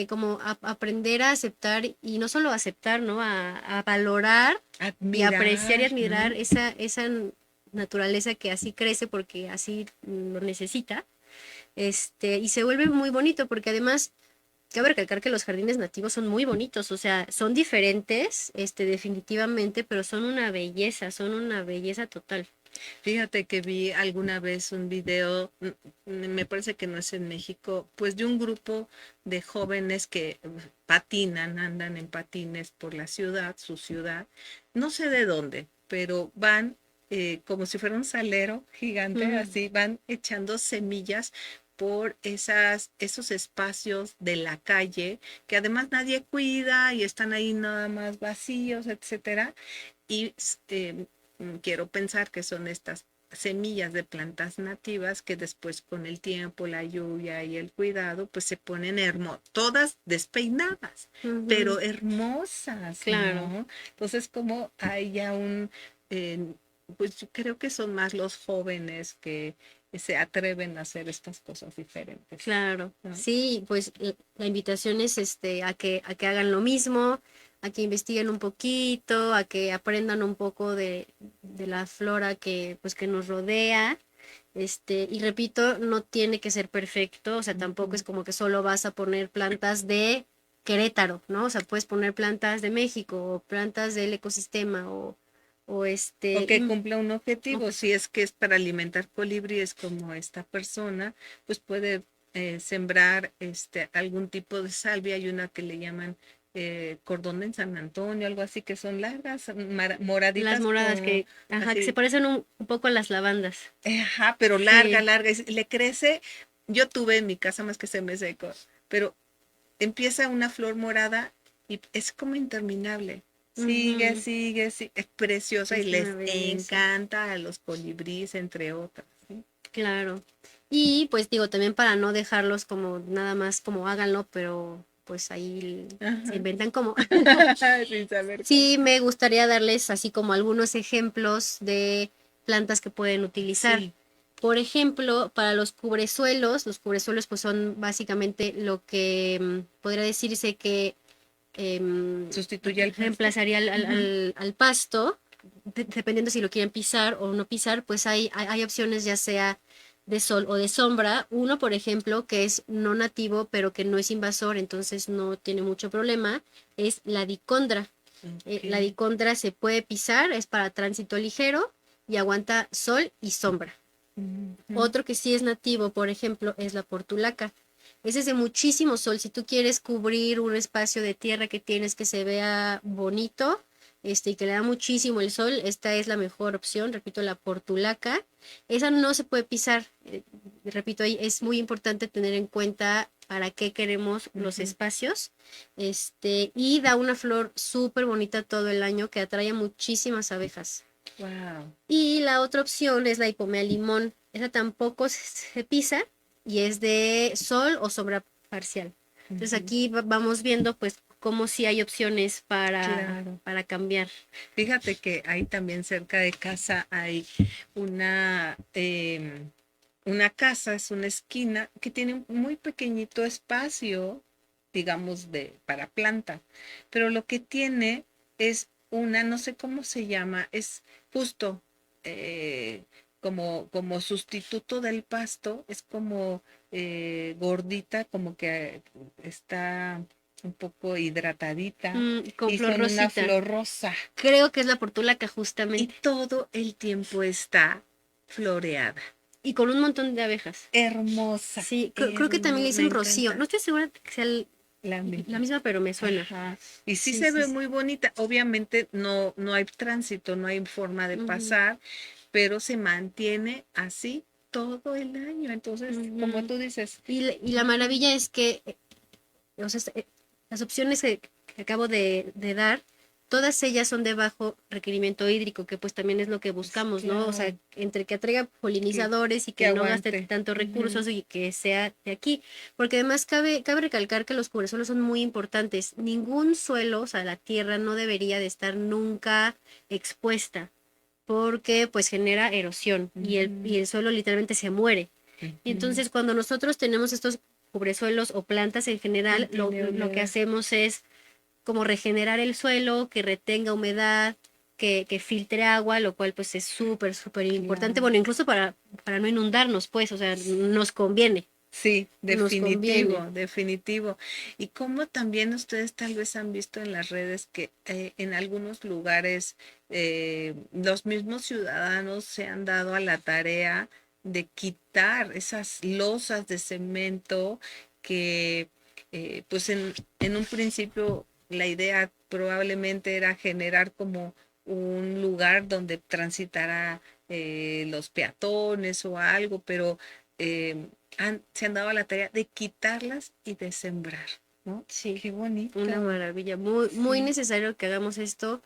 como aprender a aceptar y no solo aceptar, ¿no? A valorar y apreciar y Admirar, admirar ¿no? esa naturaleza que así crece porque así lo necesita, y se vuelve muy bonito porque además cabe recalcar que los jardines nativos son muy bonitos, o sea, son diferentes, definitivamente, pero son una belleza total. Fíjate que vi alguna vez un video, me parece que no es en México, pues de un grupo de jóvenes que patinan, andan en patines por la ciudad, su ciudad, no sé de dónde, pero van como si fuera un salero gigante, Mm, así van echando semillas por esos espacios de la calle que además nadie cuida y están ahí nada más vacíos, etcétera. Y quiero pensar que son estas semillas de plantas nativas que después con el tiempo, la lluvia y el cuidado, pues se ponen hermosas, todas despeinadas, ujú, pero hermosas, claro, ¿no? Entonces, como hay ya eh, pues yo creo que son más los jóvenes que se atreven a hacer estas cosas diferentes, claro. ¿no? Sí, pues la invitación es a que hagan lo mismo, a que investiguen un poquito, a que aprendan un poco de la flora que, pues, que nos rodea. Y repito, no tiene que ser perfecto, o sea, tampoco Ujú. es como que solo vas a poner plantas de Querétaro, ¿no? O sea, puedes poner plantas de México o plantas del ecosistema o O este, que y- cumpla un o objetivo. que- Si es que es para alimentar colibríes como esta persona, pues puede sembrar algún tipo de salvia. Hay una que le llaman cordón de San Antonio, algo así, que son largas, las moraditas moradas con ajá, que se así, parecen un poco a las lavandas. ajá, pero larga, Sí, larga, y le crece. Yo tuve en mi casa más que se me secó, pero empieza una flor morada y es como interminable. Sigue, ujú, sigue, sigue, es preciosa y es una les belleza, encanta a los colibríes, entre otras. ¿Sí? claro. Y pues digo, también para no dejarlos como nada más como háganlo, pero pues ahí se Ajá. inventan cómo. Sin saber cómo. Sí, me gustaría darles así como algunos ejemplos de plantas que pueden utilizar. Sí, Por ejemplo, para los cubresuelos pues son básicamente lo que podría decirse que em, sustituye al pasto. reemplazaría Ujú. al pasto, dependiendo si lo quieren pisar o no pisar, pues hay opciones ya sea de sol o de sombra. Uno, por ejemplo, que es no nativo, pero que no es invasor, entonces no tiene mucho problema, es la dicondra. Ok. La dicondra se puede pisar, es para tránsito ligero y aguanta sol y sombra. Ujú. Otro que sí es nativo, por ejemplo, es la portulaca. Ese es de muchísimo sol. Si tú quieres cubrir un espacio de tierra que tienes que se vea bonito, y que le da muchísimo el sol, esta es la mejor opción. Repito, la portulaca. Esa no se puede pisar. Repito, ahí es muy importante tener en cuenta para qué queremos los Ujú. espacios. Y da una flor súper bonita todo el año que atrae a muchísimas abejas. Wow. Y la otra opción es la hipomea limón. Esa tampoco se pisa y es de sol o sombra parcial. Entonces Ujú. aquí vamos viendo pues cómo sí hay opciones Claro. para cambiar. Fíjate que ahí también cerca de casa hay una, una casa, es una esquina que tiene un muy pequeñito espacio, digamos, para planta, pero lo que tiene es una, no sé cómo se llama, es justo, eh, como sustituto del pasto, es como gordita, como que está un poco hidratadita Con y flor con una rosita. flor rosa. Creo que es la portulaca Y justamente. todo el tiempo está floreada. Y con un montón de abejas. Hermosa. Sí, creo que también le Me dicen rocío. No encanta. estoy segura que sea La la misma. misma, pero me suena. Ajá. Y sí Sí, se sí, ve sí. muy bonita. Obviamente no hay tránsito, no hay forma de Ujú, pasar, pero se mantiene así todo el año. Entonces, como ujú. tú dices, Y la maravilla es que, o sea, las opciones que acabo de dar, todas ellas son de bajo requerimiento hídrico, que pues también es lo que es buscamos, ¿no? O sea, claro entre que atraiga que, polinizadores y que que no gaste aguante. tantos Ujú. recursos y que sea de aquí. Porque además cabe recalcar que los cubresuelos son muy importantes. Ningún suelo, o sea, la tierra no debería de estar nunca expuesta, porque pues genera erosión y Ujú, el suelo literalmente se muere. Y ujú. entonces cuando nosotros tenemos estos cubresuelos o plantas en general, Contiene lo que humedad. hacemos es como regenerar el suelo, que retenga humedad, que filtre agua, lo cual pues es súper, súper importante. Claro. Bueno, incluso para no inundarnos, pues, o sea, nos conviene, Sí, nos conviene. definitivo, definitivo. Y como también ustedes tal vez han visto en las redes que en algunos lugares los mismos ciudadanos se han dado a la tarea de quitar esas losas de cemento que pues en un principio la idea probablemente era generar como un lugar donde transitara los peatones o algo, pero eh, se han dado a la tarea de quitarlas y de sembrar, ¿no? Sí, Qué una bonito. maravilla. Muy, muy Sí. necesario que hagamos esto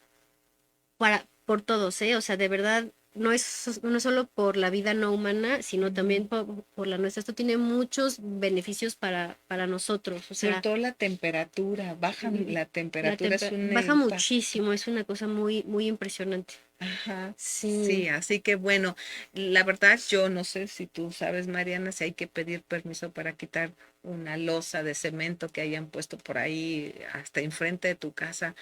por todos, ¿eh? O sea, de verdad, no es solo por la vida no humana, sino también Ujú. por la nuestra. Esto tiene muchos beneficios para nosotros. O Sobre sea, todo la temperatura, bajan l- la temperatura, es un baja impacto. muchísimo, es una cosa muy, muy impresionante. Ajá, Sí. sí, así que bueno, la verdad yo no sé si tú sabes, Mariana, si hay que pedir permiso para quitar una losa de cemento que hayan puesto por ahí hasta enfrente de tu casa.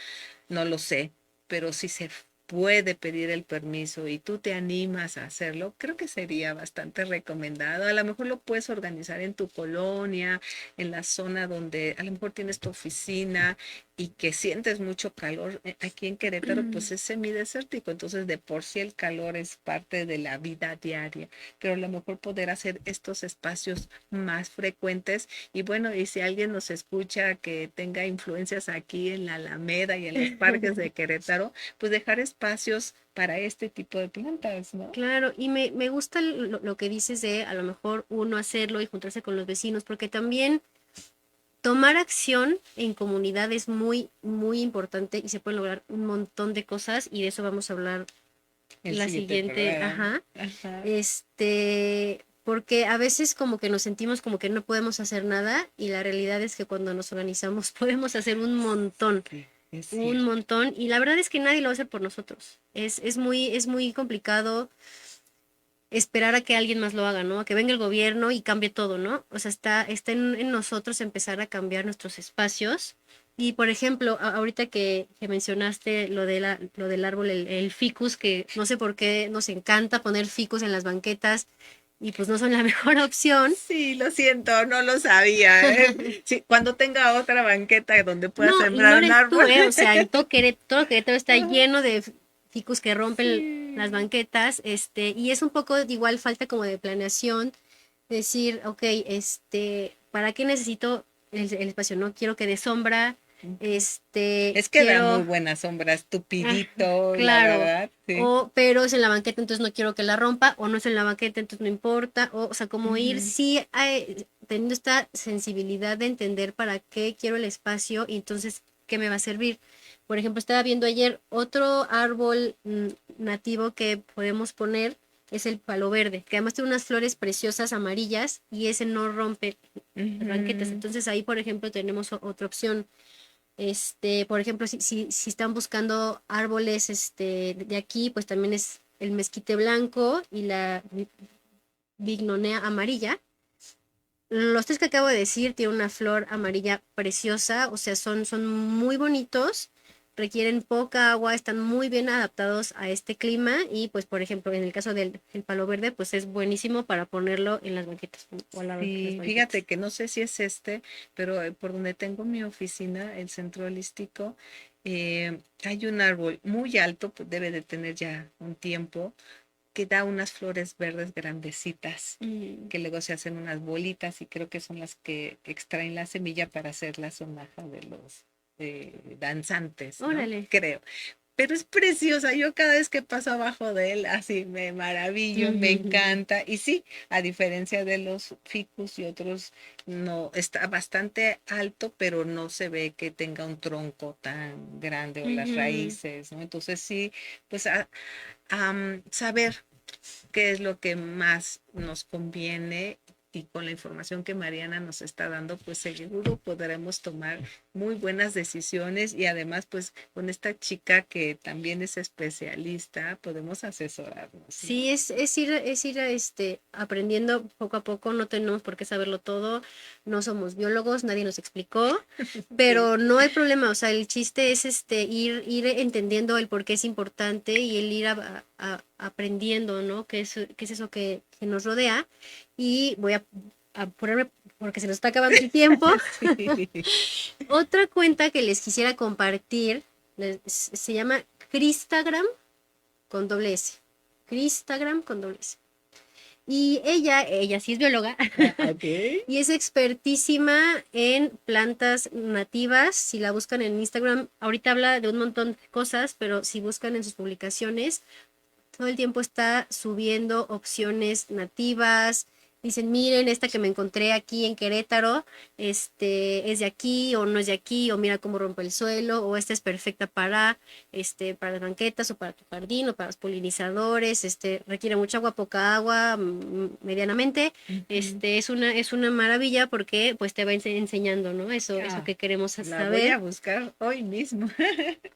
No lo sé, pero si se puede pedir el permiso y tú te animas a hacerlo, creo que sería bastante recomendado. A lo mejor lo puedes organizar en tu colonia, en la zona donde a lo mejor tienes tu oficina y que sientes mucho calor. Aquí en Querétaro, pues es semidesértico, entonces de por sí el calor es parte de la vida diaria, pero a lo mejor poder hacer estos espacios más frecuentes y bueno, y si alguien nos escucha que tenga influencias aquí en la Alameda y en los parques de Querétaro, pues dejar espacios para este tipo de plantas, ¿no? Claro, y me gusta lo que dices de a lo mejor uno hacerlo y juntarse con los vecinos, porque también tomar acción en comunidad es muy, muy importante y se pueden lograr un montón de cosas y de eso vamos a hablar El la siguiente siguiente, programa. ajá, Ajá. porque a veces como que nos sentimos como que no podemos hacer nada y la realidad es que cuando nos organizamos podemos hacer Sí, es un cierto. montón y la verdad es que nadie lo va a hacer por nosotros. Es muy complicado esperar a que alguien más lo haga, ¿no? A que venga el gobierno y cambie todo, ¿no? O sea, está en nosotros empezar a cambiar nuestros espacios. Y por ejemplo, ahorita que mencionaste lo del árbol, el ficus, que no sé por qué nos encanta poner ficus en las banquetas y pues no son la mejor opción. Sí, lo siento, no lo sabía. Sí, cuando tenga otra banqueta donde pueda No, y no sembrar un eres tú, árbol. ¿eh? O sea, en todo Querétaro está Ajá. lleno de ficus que rompen las Sí. banquetas, y es un poco igual falta como de planeación, decir, ok, ¿para qué necesito el espacio? No quiero que dé sombra, Es que da muy quiero, buena sombra, ah, estupidito, la claro, verdad, sí. pero es en la banqueta, entonces no quiero que la rompa, o no es en la banqueta, entonces no importa, o sea, como ir, Ujú. sí, teniendo esta sensibilidad de entender para qué quiero el espacio y entonces qué me va a servir. Por ejemplo, estaba viendo ayer otro árbol nativo que podemos poner, es el palo verde, que además tiene unas flores preciosas amarillas y ese no rompe las banquetas. Ujú. Entonces ahí, por ejemplo, tenemos otra opción. Por ejemplo, si están buscando árboles de aquí, pues también es el mezquite blanco y la bignonea amarilla. Los tres que acabo de decir tienen una flor amarilla preciosa, o sea, son muy bonitos requieren poca agua, están muy bien adaptados a este clima y pues por ejemplo en el caso del el palo verde pues es buenísimo para ponerlo en las banquetas o al lado de las Sí, banquetas. fíjate que no sé si es pero por donde tengo mi oficina, el centro holístico, hay un árbol muy alto, pues debe de tener ya un tiempo, que da unas flores verdes grandecitas, Mm, que luego se hacen unas bolitas y creo que son las que extraen la semilla para hacer la sonaja de los danzantes, ¿no? órale. Creo. Pero es preciosa, yo cada vez que paso abajo de él, así me maravillo, me Ujú, encanta. Y sí, a diferencia de los ficus y otros, no, está bastante alto, pero no se ve que tenga un tronco tan grande o las ujú. raíces, ¿no? Entonces sí, pues saber qué es lo que más nos conviene y con la información que Mariana nos está dando, pues seguro podremos tomar muy buenas decisiones y además, pues con esta chica que también es especialista, podemos asesorarnos, ¿no? Sí, es ir aprendiendo poco a poco, no tenemos por qué saberlo todo, no somos biólogos, nadie nos explicó, Sí. pero no hay problema, o sea, el chiste es ir entendiendo el por qué es importante y el ir aprendiendo, ¿no? Qué es eso que nos rodea. Y voy a ponerme, porque se nos está acabando el tiempo. Sí. Otra cuenta que les quisiera compartir se llama Cristagram con doble S. Cristagram con doble S. Y ella sí es bióloga Ok. y es expertísima en plantas nativas. Si la buscan en Instagram, ahorita habla de un montón de cosas, pero si buscan en sus publicaciones, todo el tiempo está subiendo opciones nativas. Dicen, miren, esta que me encontré aquí en Querétaro, es de aquí o no es de aquí, o mira cómo rompe el suelo, o esta es perfecta para las banquetas o para tu jardín o para los polinizadores, requiere mucha agua, poca agua, medianamente. Ujú. Es una maravilla porque pues te va enseñando, ¿no? Eso Ah, que queremos la voy a saber. buscar hoy mismo.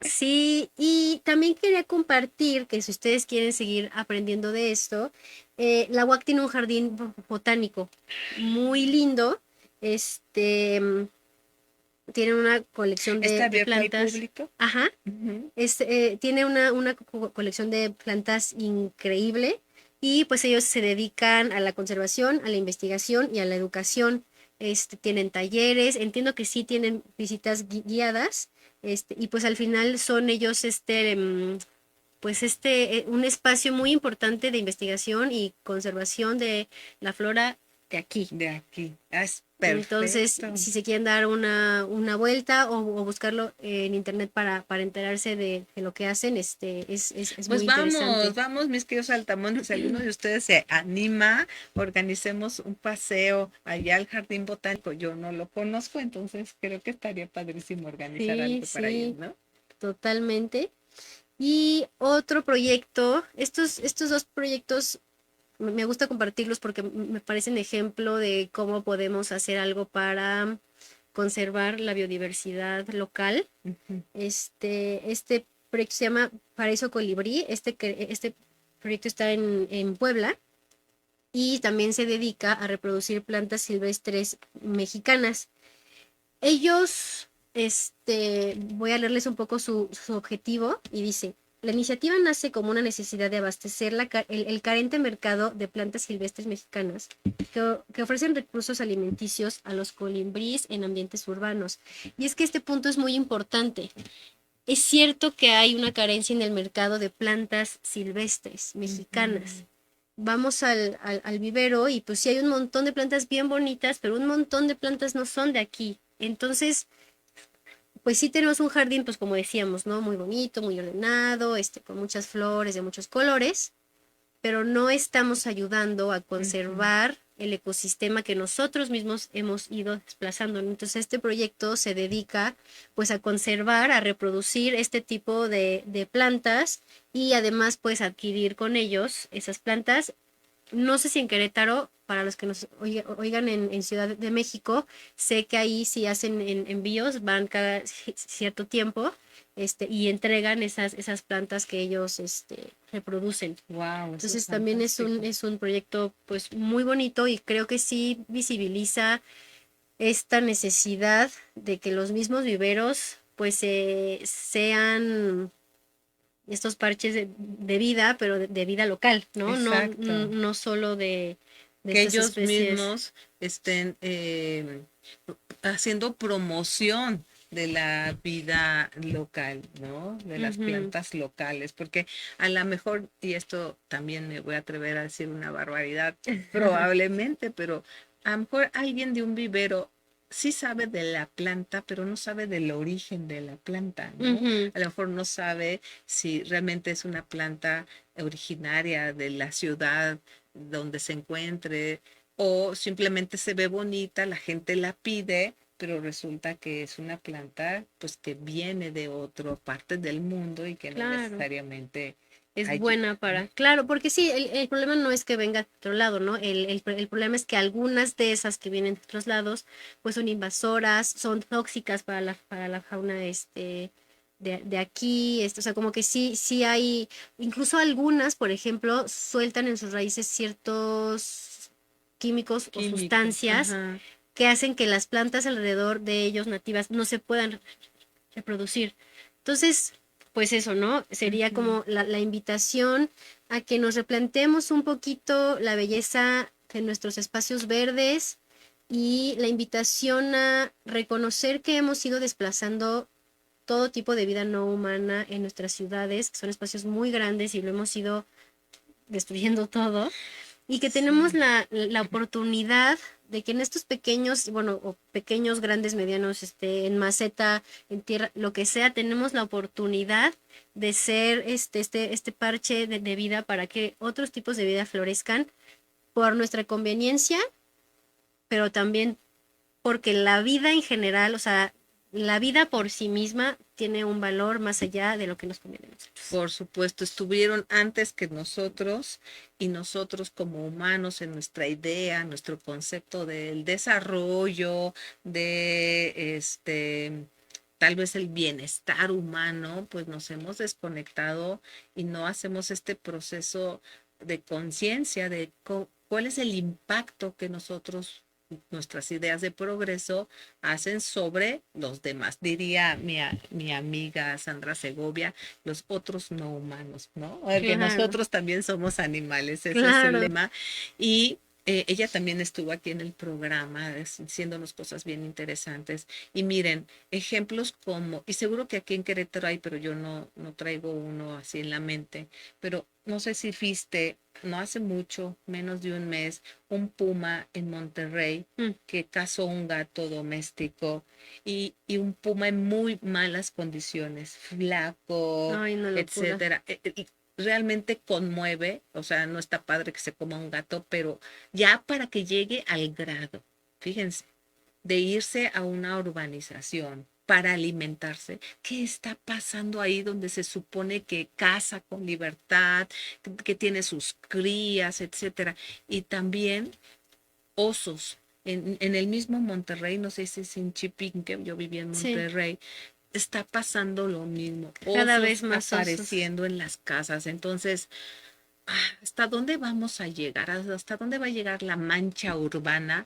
Sí, y también quería compartir que si ustedes quieren seguir aprendiendo de esto, la UAC tiene un jardín botánico muy lindo. Este, mm, Tiene una colección ¿Está de abierto al plantas. público? Ajá. Ujú. Tiene una colección de plantas increíble y pues ellos se dedican a la conservación, a la investigación y a la educación. Tienen talleres, entiendo que sí tienen visitas guiadas, y pues al final son ellos pues un espacio muy importante de investigación y conservación de la flora de aquí. De aquí. Es Entonces, perfecto. si se quieren dar una vuelta o buscarlo en internet para enterarse de lo que hacen, es Pues muy vamos, interesante. vamos, mis queridos saltamontes. Si alguno de ustedes se anima, organicemos un paseo allá al Jardín Botánico. Yo no lo conozco, entonces creo que estaría padrísimo organizar Sí, algo para ir, sí, ¿no? totalmente. Y otro proyecto, estos dos proyectos me gusta compartirlos porque me parecen ejemplo de cómo podemos hacer algo para conservar la biodiversidad local. Ujú. Este proyecto se llama Paraíso Colibrí. Este proyecto está en Puebla y también se dedica a reproducir plantas silvestres mexicanas. Ellos, voy a leerles un poco su objetivo y dice, la iniciativa nace como una necesidad de abastecer el carente mercado de plantas silvestres mexicanas que ofrecen recursos alimenticios a los colibríes en ambientes urbanos. Y es que este punto es muy importante. Es cierto que hay una carencia en el mercado de plantas silvestres mexicanas. Ujú. Vamos al vivero y pues sí hay un montón de plantas bien bonitas, pero un montón de plantas no son de aquí. Entonces, pues sí tenemos un jardín, pues como decíamos, ¿no? Muy bonito, muy ordenado, con muchas flores de muchos colores, pero no estamos ayudando a Ujú. conservar el ecosistema que nosotros mismos hemos ido desplazando. Entonces, este proyecto se dedica pues a conservar, a reproducir este tipo de plantas y además pues adquirir con ellos esas plantas. No sé si en Querétaro, para los que nos oigan en Ciudad de México, sé que ahí sí hacen envíos, van cada cierto tiempo, y entregan esas plantas que ellos reproducen. Wow, eso es Entonces también es un, fantástico. es un proyecto pues muy bonito y creo que sí visibiliza esta necesidad de que los mismos viveros pues sean estos parches de vida, pero de vida local, ¿no? Exacto. No solo de Que estas ellos especies. mismos estén haciendo promoción de la vida local, ¿no? De las Ujú. plantas locales, porque a lo mejor, y esto también me voy a atrever a decir una barbaridad, probablemente, pero a lo mejor alguien de un vivero sí sabe de la planta, pero no sabe del origen de la planta, ¿no? Ujú. A lo mejor no sabe si realmente es una planta originaria de la ciudad donde se encuentre, o simplemente se ve bonita, la gente la pide, pero resulta que es una planta pues que viene de otra parte del mundo y que no Claro. necesariamente Es hay, buena para, claro, porque sí, el problema no es que venga de otro lado, ¿no? El problema es que algunas de esas que vienen de otros lados, pues son invasoras, son tóxicas para la fauna de aquí, o sea, como que sí hay, incluso algunas, por ejemplo, sueltan en sus raíces ciertos químicos o químicos. sustancias Ajá. que hacen que las plantas alrededor de ellos nativas no se puedan reproducir. Entonces, pues eso, ¿no? Sería Ujú. como la invitación a que nos replanteemos un poquito la belleza de nuestros espacios verdes y la invitación a reconocer que hemos ido desplazando todo tipo de vida no humana en nuestras ciudades, que son espacios muy grandes y lo hemos ido destruyendo todo, y que tenemos Sí. la oportunidad de que en estos pequeños, bueno, o pequeños, grandes, medianos, en maceta, en tierra, lo que sea, tenemos la oportunidad de ser este parche de vida para que otros tipos de vida florezcan por nuestra conveniencia, pero también porque la vida en general, o sea, la vida por sí misma tiene un valor más allá de lo que nos conviene a nosotros. Por supuesto, estuvieron antes que nosotros y nosotros como humanos en nuestra idea, nuestro concepto del desarrollo, de tal vez el bienestar humano, pues nos hemos desconectado y no hacemos este proceso de conciencia de cuál es el impacto que nosotros, nuestras ideas de progreso, hacen sobre los demás. Diría mi amiga Sandra Segovia, los otros no humanos, ¿no? Porque Claro, nosotros también somos animales, ese es el claro. lema. Y ella también estuvo aquí en el programa diciéndonos cosas bien interesantes. Y miren, ejemplos como, y seguro que aquí en Querétaro hay, pero yo no traigo uno así en la mente, pero no sé si viste, no hace mucho, menos de un mes, un puma en Monterrey Mm. que cazó un gato doméstico y un puma en muy malas condiciones, flaco, Ay, una locura. etcétera. Realmente conmueve, o sea, no está padre que se coma un gato, pero ya para que llegue al grado, fíjense, de irse a una urbanización para alimentarse, ¿qué está pasando ahí donde se supone que caza con libertad, que tiene sus crías, etcétera? Y también osos. En el mismo Monterrey, no sé si es en Chipinque, yo vivía en Sí, Monterrey, está pasando lo mismo. cada vez Osos más osos. apareciendo en las casas. Entonces, ¿hasta dónde vamos a llegar? ¿Hasta dónde va a llegar la mancha urbana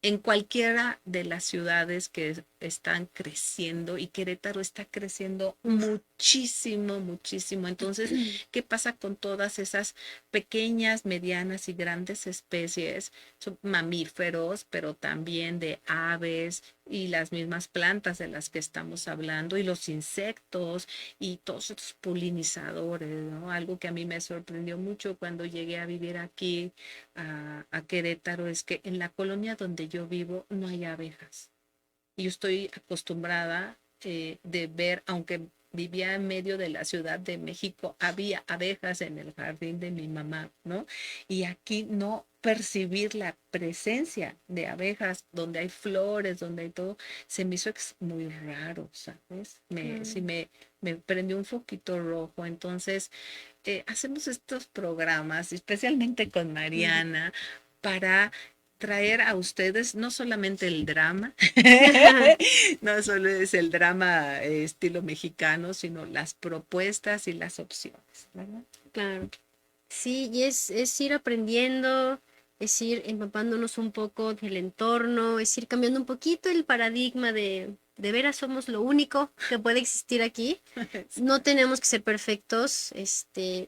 en cualquiera de las ciudades que están creciendo? Y Querétaro está creciendo Uf. muchísimo, muchísimo? Entonces, ¿qué pasa con todas esas pequeñas, medianas y grandes especies? Son mamíferos, pero también de aves y las mismas plantas de las que estamos hablando, y los insectos y todos estos polinizadores, ¿no? Algo que a mí me sorprendió mucho cuando llegué a vivir aquí a Querétaro es que en la colonia donde yo vivo no hay abejas. Y yo estoy acostumbrada de ver, aunque vivía en medio de la Ciudad de México, había abejas en el jardín de mi mamá, ¿no? Y aquí no percibir la presencia de abejas donde hay flores, donde hay todo, se me hizo muy raro, ¿sabes? Sí Claro. me prendió un foquito rojo. Entonces, hacemos estos programas, especialmente con Ujú. Mariana, para traer a ustedes no solamente el drama, no solo es el drama estilo mexicano, sino las propuestas y las opciones, ¿verdad? Claro. Sí, y es ir aprendiendo, es ir empapándonos un poco del entorno, es ir cambiando un poquito el paradigma de veras somos lo único que puede existir aquí. No tenemos que ser perfectos,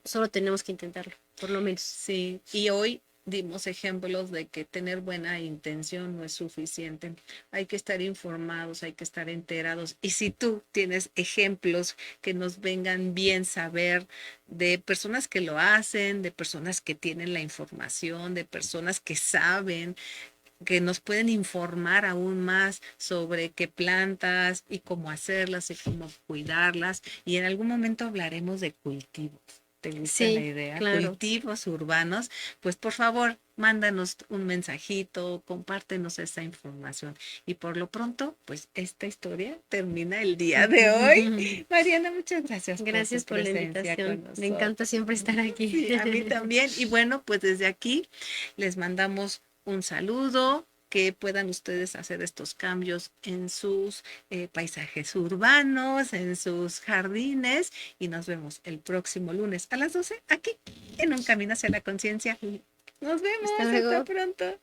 solo tenemos que intentarlo, por lo menos. Sí, y hoy dimos ejemplos de que tener buena intención no es suficiente. Hay que estar informados, hay que estar enterados. Y si tú tienes ejemplos que nos vengan bien saber de personas que lo hacen, de personas que tienen la información, de personas que saben, que nos pueden informar aún más sobre qué plantas y cómo hacerlas y cómo cuidarlas. Y en algún momento hablaremos de cultivos. ¿Te gusta Sí, la idea? claro. Cultivos urbanos. Pues por favor, mándanos un mensajito, compártenos esa información. Y por lo pronto, pues esta historia termina el día de hoy. Mariana, muchas gracias. Gracias por la presencia con invitación. Me nosotros. encanta siempre estar aquí. Sí, a mí también. Y bueno, pues desde aquí les mandamos un saludo, que puedan ustedes hacer estos cambios en sus paisajes urbanos, en sus jardines, y nos vemos el próximo lunes a las 12 aquí en Un Camino hacia la Conciencia. Nos vemos, Hasta luego. hasta pronto.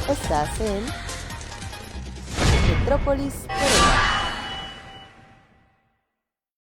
Estás en Metrópolis Querétaro.